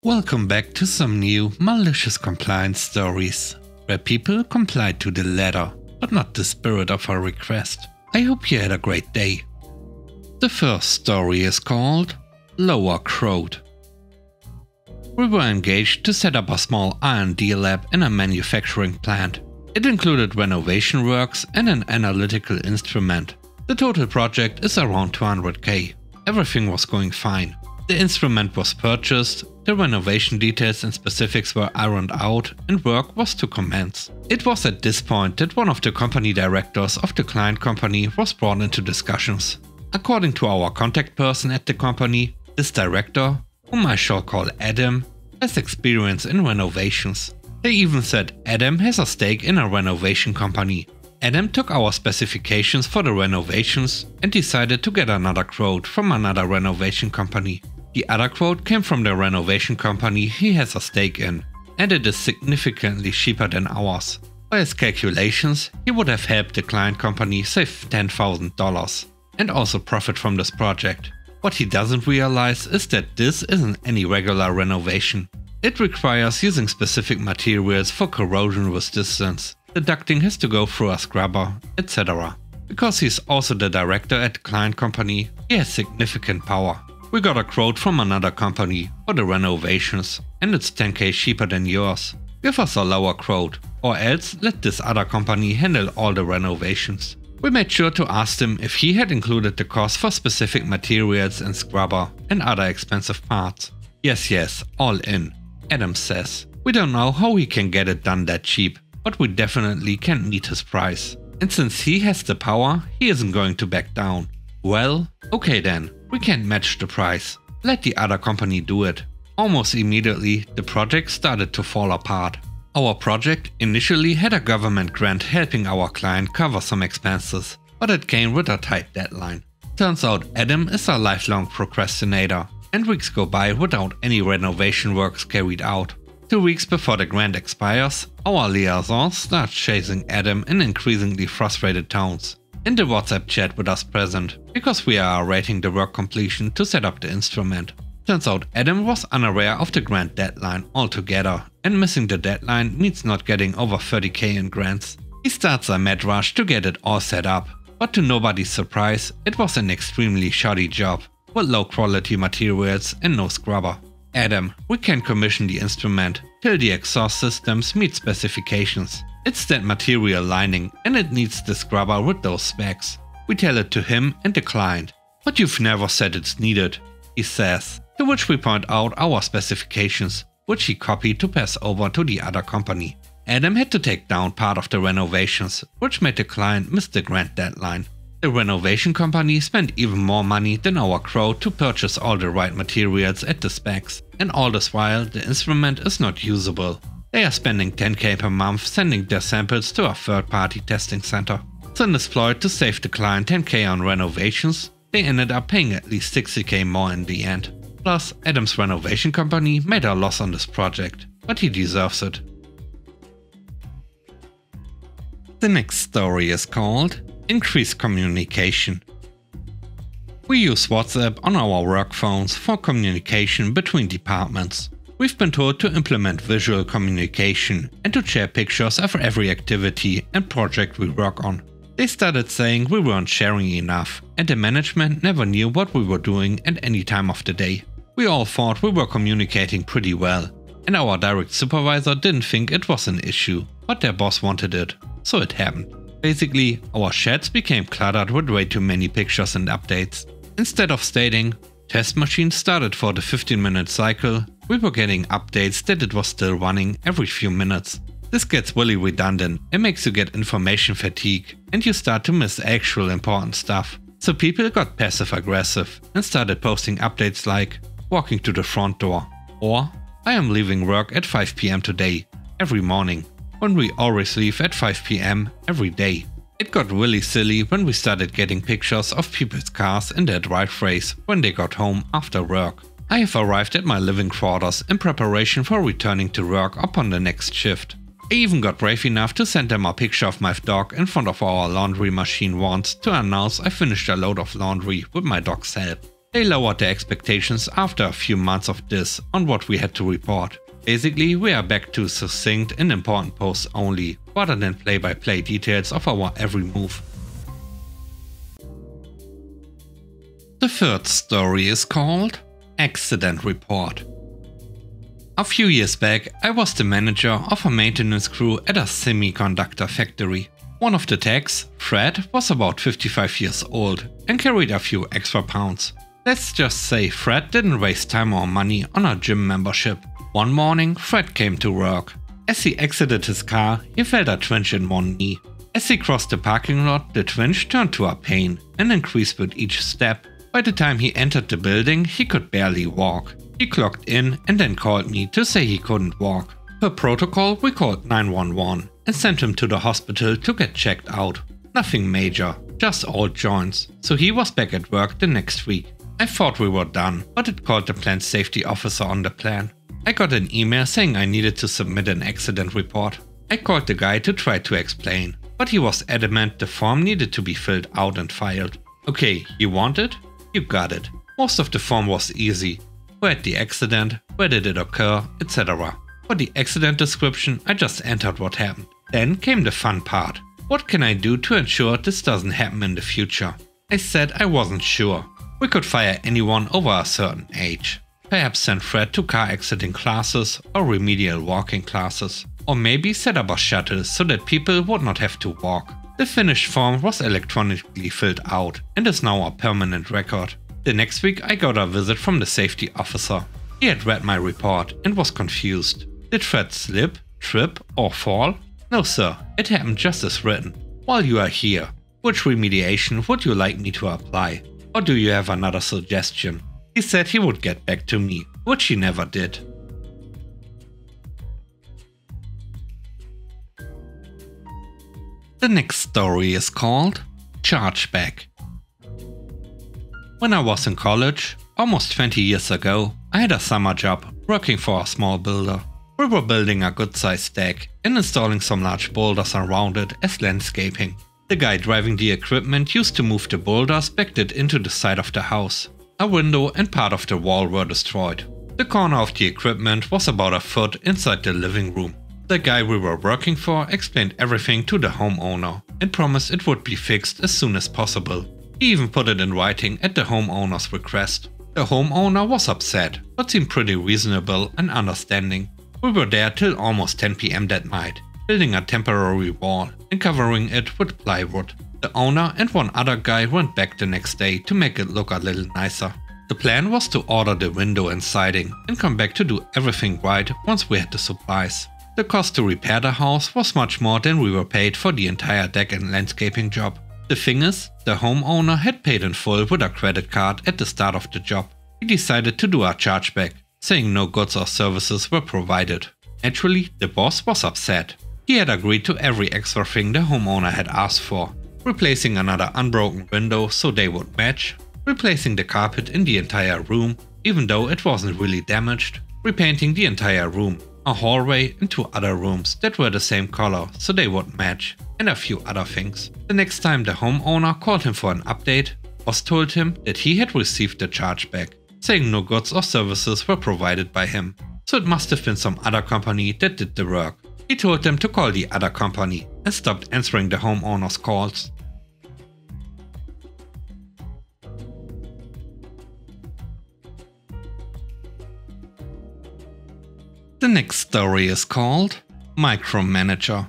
Welcome back to some new malicious compliance stories, where people complied to the letter, but not the spirit of a request. I hope you had a great day. The first story is called Lower Crowd. We were engaged to set up a small R&D lab in a manufacturing plant. It included renovation works and an analytical instrument. The total project is around 200k. Everything was going fine. The instrument was purchased, the renovation details and specifics were ironed out, and work was to commence. It was at this point that one of the company directors of the client company was brought into discussions. According to our contact person at the company, this director, whom I shall call Adam, has experience in renovations. They even said Adam has a stake in a renovation company. Adam took our specifications for the renovations and decided to get another quote from another renovation company. The other quote came from the renovation company he has a stake in, and it is significantly cheaper than ours. By his calculations, he would have helped the client company save $10,000 and also profit from this project. What he doesn't realize is that this isn't any regular renovation. It requires using specific materials for corrosion resistance. The ducting has to go through a scrubber, etc. Because he's also the director at the client company, he has significant power. We got a quote from another company for the renovations, and it's 10k cheaper than yours. Give us a lower quote, or else let this other company handle all the renovations. We made sure to ask him if he had included the cost for specific materials and scrubber and other expensive parts. Yes, all in, Adam says. We don't know how he can get it done that cheap, but we definitely can't meet his price. And since he has the power, he isn't going to back down. Well, okay then, we can't match the price. Let the other company do it. Almost immediately, the project started to fall apart. Our project initially had a government grant helping our client cover some expenses, but it came with a tight deadline. Turns out Adam is a lifelong procrastinator, and weeks go by without any renovation works carried out. 2 weeks before the grant expires, our liaison starts chasing Adam in increasingly frustrated tones. In the WhatsApp chat with us present, because we are awaiting the work completion to set up the instrument. Turns out Adam was unaware of the grant deadline altogether, and missing the deadline means not getting over 30k in grants. He starts a mad rush to get it all set up, but to nobody's surprise, it was an extremely shoddy job, with low quality materials and no scrubber. Adam, we can't commission the instrument till the exhaust systems meet specifications. It's that material lining and it needs the scrubber with those specs. We tell it to him and the client. But you've never said it's needed, he says, to which we point out our specifications, which he copied to pass over to the other company. Adam had to take down part of the renovations, which made the client miss the grant deadline. The renovation company spent even more money than our quote to purchase all the right materials at the specs, and all this while the instrument is not usable. They are spending 10k per month sending their samples to a third-party testing center. So in this ploy to save the client 10k on renovations, they ended up paying at least 60k more in the end. Plus, Adam's renovation company made a loss on this project, but he deserves it. The next story is called Increased Communication. We use WhatsApp on our work phones for communication between departments. We've been told to implement visual communication and to share pictures of every activity and project we work on. They started saying we weren't sharing enough, and the management never knew what we were doing at any time of the day. We all thought we were communicating pretty well, and our direct supervisor didn't think it was an issue, but their boss wanted it, so it happened. Basically, our chats became cluttered with way too many pictures and updates. Instead of stating, test machine started for the 15-minute cycle, we were getting updates that it was still running every few minutes. This gets really redundant and makes you get information fatigue, and you start to miss actual important stuff. So people got passive aggressive and started posting updates like, walking to the front door, or I am leaving work at 5 PM today, every morning, when we always leave at 5 PM every day. It got really silly when we started getting pictures of people's cars in their driveways when they got home after work. I have arrived at my living quarters in preparation for returning to work upon the next shift. I even got brave enough to send them a picture of my dog in front of our laundry machine once to announce I finished a load of laundry with my dog's help. They lowered their expectations after a few months of this on what we had to report. Basically, we are back to succinct and important posts only, rather than play-by-play details of our every move. The third story is called Accident Report. A few years back, I was the manager of a maintenance crew at a semiconductor factory. One of the techs, Fred, was about 55 years old and carried a few extra pounds. Let's just say Fred didn't waste time or money on a gym membership. One morning, Fred came to work. As he exited his car, he felt a twinge in one knee. As he crossed the parking lot, the twinge turned to a pain and increased with each step. By the time he entered the building, he could barely walk. He clocked in and then called me to say he couldn't walk. Per protocol, we called 911 and sent him to the hospital to get checked out. Nothing major, just old joints, so he was back at work the next week. I thought we were done, but it called the plant safety officer on the plan. I got an email saying I needed to submit an accident report. I called the guy to try to explain, but he was adamant the form needed to be filled out and filed. Okay, you want it? You got it. Most of the form was easy. Who had the accident, where did it occur, etc. For the accident description, I just entered what happened. Then came the fun part. What can I do to ensure this doesn't happen in the future? I said I wasn't sure. We could fire anyone over a certain age. Perhaps send Fred to car accident classes or remedial walking classes. Or maybe set up a shuttle so that people would not have to walk. The finished form was electronically filled out and is now a permanent record. The next week I got a visit from the safety officer. He had read my report and was confused. Did Fred slip, trip or fall? No sir, it happened just as written. While you are here, which remediation would you like me to apply? Or do you have another suggestion? He said he would get back to me, which he never did. The next story is called Chargeback. When I was in college, almost 20 years ago, I had a summer job working for a small builder. We were building a good-sized deck and installing some large boulders around it as landscaping. The guy driving the equipment used to move the boulders back into the side of the house. A window and part of the wall were destroyed. The corner of the equipment was about a foot inside the living room. The guy we were working for explained everything to the homeowner and promised it would be fixed as soon as possible. He even put it in writing at the homeowner's request. The homeowner was upset, but seemed pretty reasonable and understanding. We were there till almost 10 PM that night, building a temporary wall and covering it with plywood. The owner and one other guy went back the next day to make it look a little nicer. The plan was to order the window and siding and come back to do everything right once we had the supplies. The cost to repair the house was much more than we were paid for the entire deck and landscaping job. The thing is, the homeowner had paid in full with a credit card at the start of the job. He decided to do a chargeback, saying no goods or services were provided. Naturally, the boss was upset. He had agreed to every extra thing the homeowner had asked for. Replacing another unbroken window so they would match, replacing the carpet in the entire room, even though it wasn't really damaged, repainting the entire room, a hallway and 2 other rooms that were the same color so they would match, and a few other things. The next time the homeowner called him for an update, boss told him that he had received the chargeback, saying no goods or services were provided by him, so it must have been some other company that did the work. He told them to call the other company and stopped answering the homeowner's calls. The next story is called Micromanager.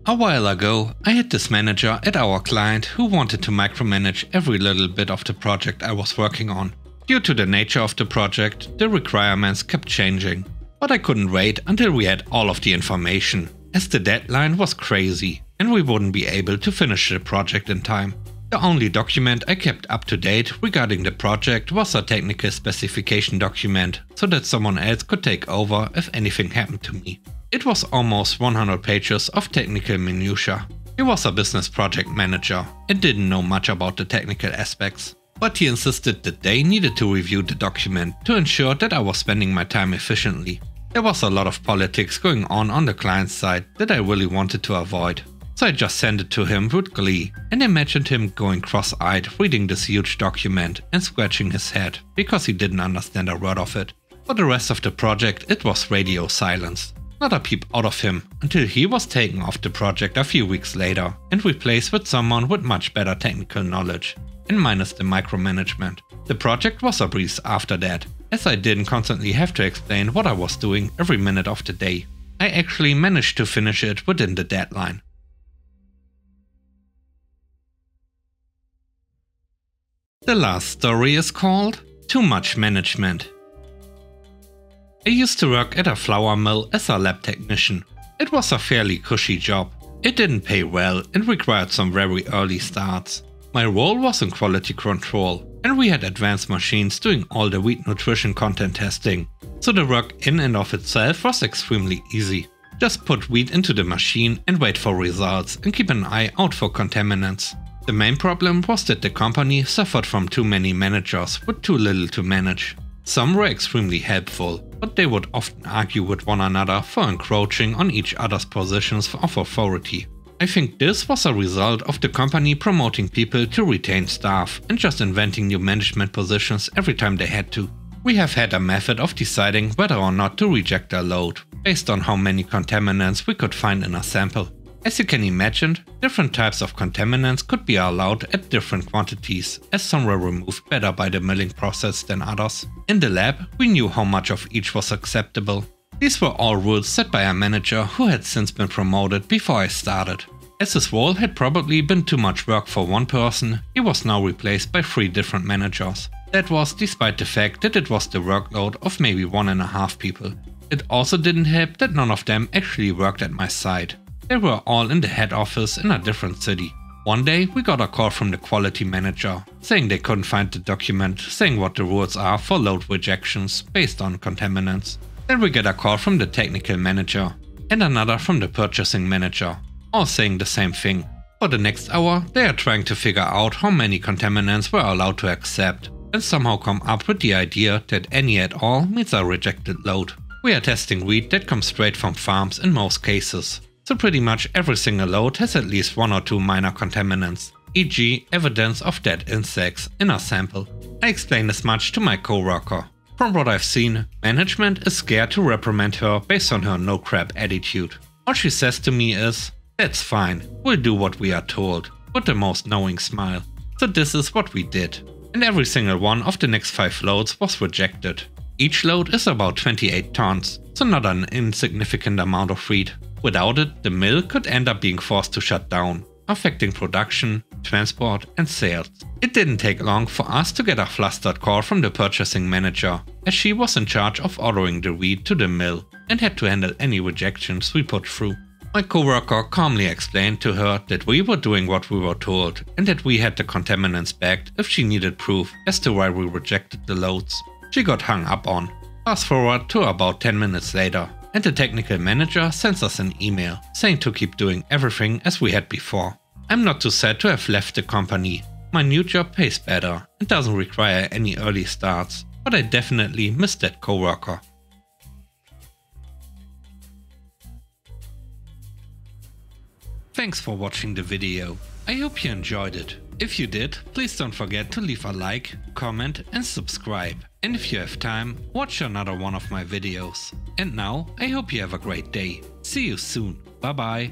A while ago, I had this manager at our client who wanted to micromanage every little bit of the project I was working on. Due to the nature of the project, the requirements kept changing. But I couldn't wait until we had all of the information, as the deadline was crazy and we wouldn't be able to finish the project in time. The only document I kept up to date regarding the project was a technical specification document, so that someone else could take over if anything happened to me. It was almost 100 pages of technical minutiae. He was a business project manager and didn't know much about the technical aspects. But he insisted that they needed to review the document to ensure that I was spending my time efficiently. There was a lot of politics going on the client side that I really wanted to avoid. so I just sent it to him with glee and imagined him going cross-eyed reading this huge document and scratching his head because he didn't understand a word of it. For the rest of the project it was radio silence. Not a peep out of him until he was taken off the project a few weeks later and replaced with someone with much better technical knowledge and minus the micromanagement. The project was a breeze after that, as I didn't constantly have to explain what I was doing every minute of the day. I actually managed to finish it within the deadline. The last story is called Too Much Management. I used to work at a flour mill as a lab technician. It was a fairly cushy job. It didn't pay well and required some very early starts. My role was in quality control, and we had advanced machines doing all the wheat nutrition content testing, so the work in and of itself was extremely easy. Just put wheat into the machine and wait for results and keep an eye out for contaminants. The main problem was that the company suffered from too many managers with too little to manage. Some were extremely helpful, but they would often argue with one another for encroaching on each other's positions of authority. I think this was a result of the company promoting people to retain staff and just inventing new management positions every time they had to. We have had a method of deciding whether or not to reject a load, based on how many contaminants we could find in a sample. As you can imagine, different types of contaminants could be allowed at different quantities, as some were removed better by the milling process than others. In the lab, we knew how much of each was acceptable. These were all rules set by a manager who had since been promoted before I started. As his role had probably been too much work for one person, he was now replaced by 3 different managers. That was despite the fact that it was the workload of maybe 1.5 people. It also didn't help that none of them actually worked at my site. They were all in the head office in a different city. One day we got a call from the quality manager, saying they couldn't find the document saying what the rules are for load rejections based on contaminants. Then we get a call from the technical manager and another from the purchasing manager, all saying the same thing. For the next hour they are trying to figure out how many contaminants we're allowed to accept and somehow come up with the idea that any at all means a rejected load. We are testing wheat that comes straight from farms in most cases. So pretty much every single load has at least 1 or 2 minor contaminants, e.g. evidence of dead insects, in a sample. I explained as much to my coworker. From what I've seen, management is scared to reprimand her based on her no crap attitude. All she says to me is, "That's fine, we'll do what we are told," with the most knowing smile. So this is what we did. And every single one of the next 5 loads was rejected. Each load is about 28 tons, so not an insignificant amount of wheat. Without it, the mill could end up being forced to shut down, affecting production, transport and sales. It didn't take long for us to get a flustered call from the purchasing manager, as she was in charge of ordering the wheat to the mill and had to handle any rejections we put through. My coworker calmly explained to her that we were doing what we were told and that we had the contaminants bagged if she needed proof as to why we rejected the loads. She got hung up on. Fast forward to about 10 minutes later, and the technical manager sends us an email saying to keep doing everything as we had before. I'm not too sad to have left the company. My new job pays better and doesn't require any early starts, but I definitely miss that coworker. Thanks for watching the video. I hope you enjoyed it. If you did, please don't forget to leave a like, comment and subscribe. And if you have time, watch another one of my videos. And now, I hope you have a great day. See you soon. Bye bye.